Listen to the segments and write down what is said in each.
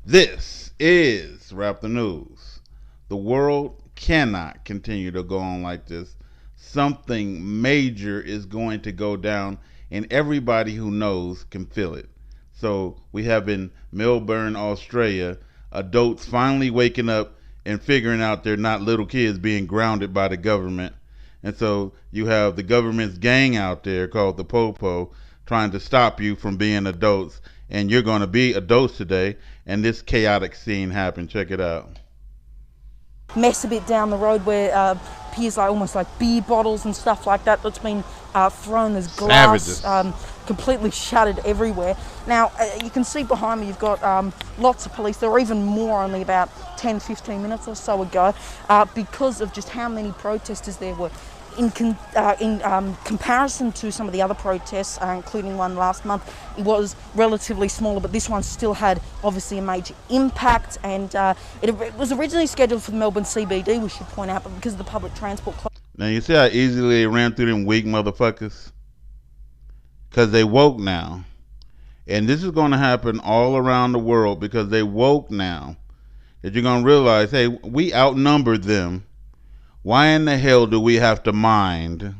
This is Wrap the News. The world cannot continue to go on like this. Something major is going to go down, and everybody who knows can feel it. So, we have in Melbourne, Australia, adults finally waking up and figuring out they're not little kids being grounded by the government. And so, you have the government's gang out there called the Popo trying to stop you from being adults, and you're going to be adults today, and this chaotic scene happened. Check it out. Mess a bit down the road where appears like almost like beer bottles and stuff like that that's been thrown. There's glass completely shattered everywhere. Now you can see behind me you've got lots of police. There were even more only about 10-15 minutes or so ago because of just how many protesters there were. In comparison to some of the other protests, including one last month, it was relatively smaller, but this one still had obviously a major impact, and it was originally scheduled for the Melbourne CBD, we should point out, but because of the public transport... Now you see how easily they ran through them weak motherfuckers? Because they woke now. And this is going to happen all around the world because they woke now. That you're going to realize, hey, we outnumbered them. Why in the hell do we have to mind?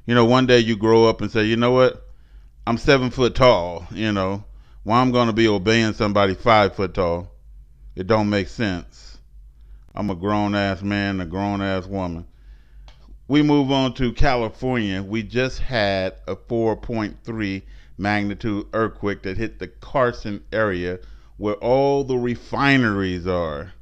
You know, one day you grow up and say, you know what? I'm 7 foot tall, you know. Why I'm going to be obeying somebody 5 foot tall? It don't make sense. I'm a grown ass man, a grown ass woman. We move on to California. We just had a 4.3 magnitude earthquake that hit the Carson area where all the refineries are.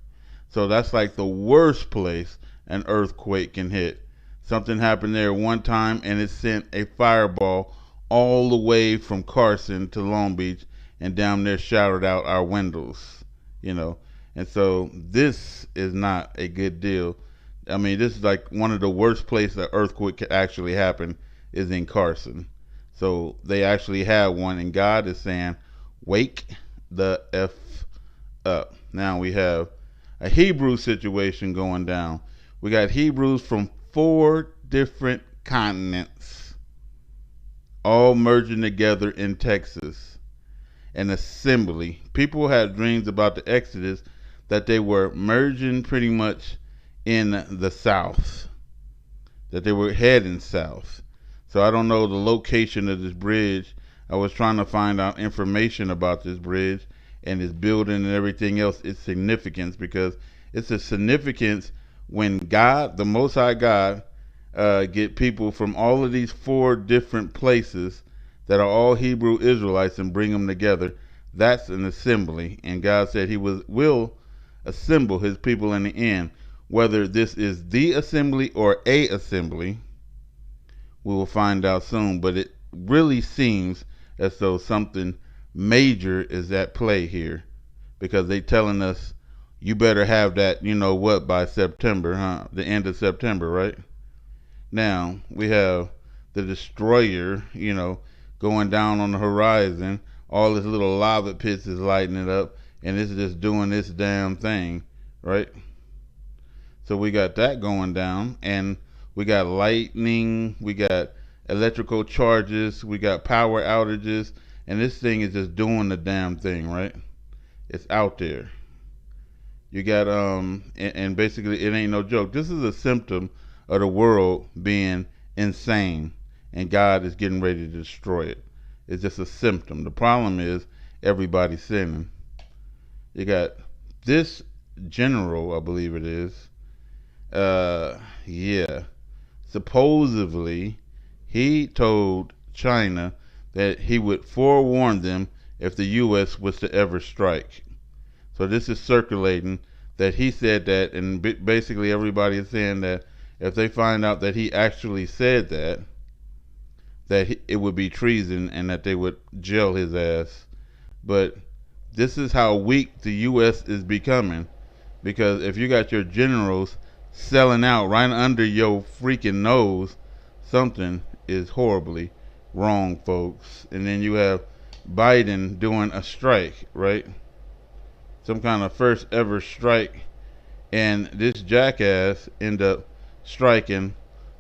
So that's like the worst place an earthquake can hit. Something happened there one time and it sent a fireball all the way from Carson to Long Beach and down there shattered out our windows, you know. And so this is not a good deal. I mean, this is like one of the worst places an earthquake could actually happen is in Carson. So they actually had one, and God is saying, wake the F up. Now we have a Hebrew situation going down. We got Hebrews from 4 different continents all merging together in Texas. An assembly. People had dreams about the Exodus that they were merging pretty much in the south, that they were heading south. So I don't know the location of this bridge. I was trying to find out information about this bridge and its building and everything else, its significance, because it's a significance when God, the Most High God, get people from all of these 4 different places that are all Hebrew Israelites and bring them together. That's an assembly, and God said He will assemble His people in the end. Whether this is the assembly or a assembly, we will find out soon. But it really seems as though something major is at play here, because they telling us you better have that, you know what, by September, huh? The end of September, right? Now, we have the destroyer, you know, going down on the horizon. All this little lava pits is lighting it up, and it's just doing this damn thing, right? So we got that going down, and we got lightning, we got electrical charges, we got power outages, and this thing is just doing the damn thing, right? It's out there. You got and basically it ain't no joke. This is a symptom of the world being insane, and God is getting ready to destroy it. It's just a symptom. The problem is everybody's sinning. You got this general, I believe it is. Yeah. Supposedly, he told China that he would forewarn them if the U.S. was to ever strike. So this is circulating that he said that, and basically everybody is saying that if they find out that he actually said that, it would be treason and that they would jail his ass. But this is how weak the U.S. is becoming, because if you got your generals selling out right under your freaking nose, something is horribly wrong, folks. And then you have Biden doing a strike, right? Some kind of first ever strike, and this jackass end up striking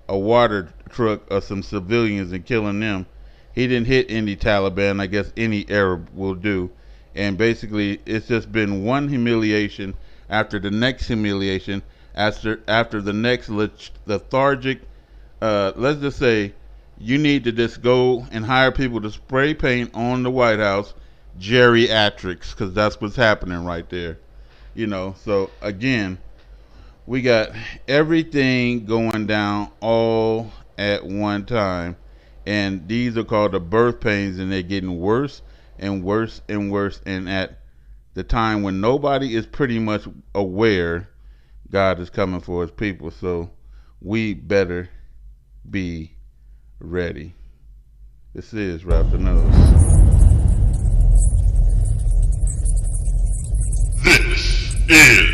a water truck of some civilians and killing them. He didn't hit any Taliban. I guess any Arab will do. And basically, it's just been one humiliation after the next humiliation, after the next lethargic. Let's just say you need to just go and hire people to spray paint on the White House geriatrics, because that's what's happening right there. So again, we got everything going down all at one time, and these are called the birth pains, and they're getting worse and worse and worse. And at the time when nobody is pretty much aware, God is coming for his people. So we better be ready. This is Wrap the Nose. This is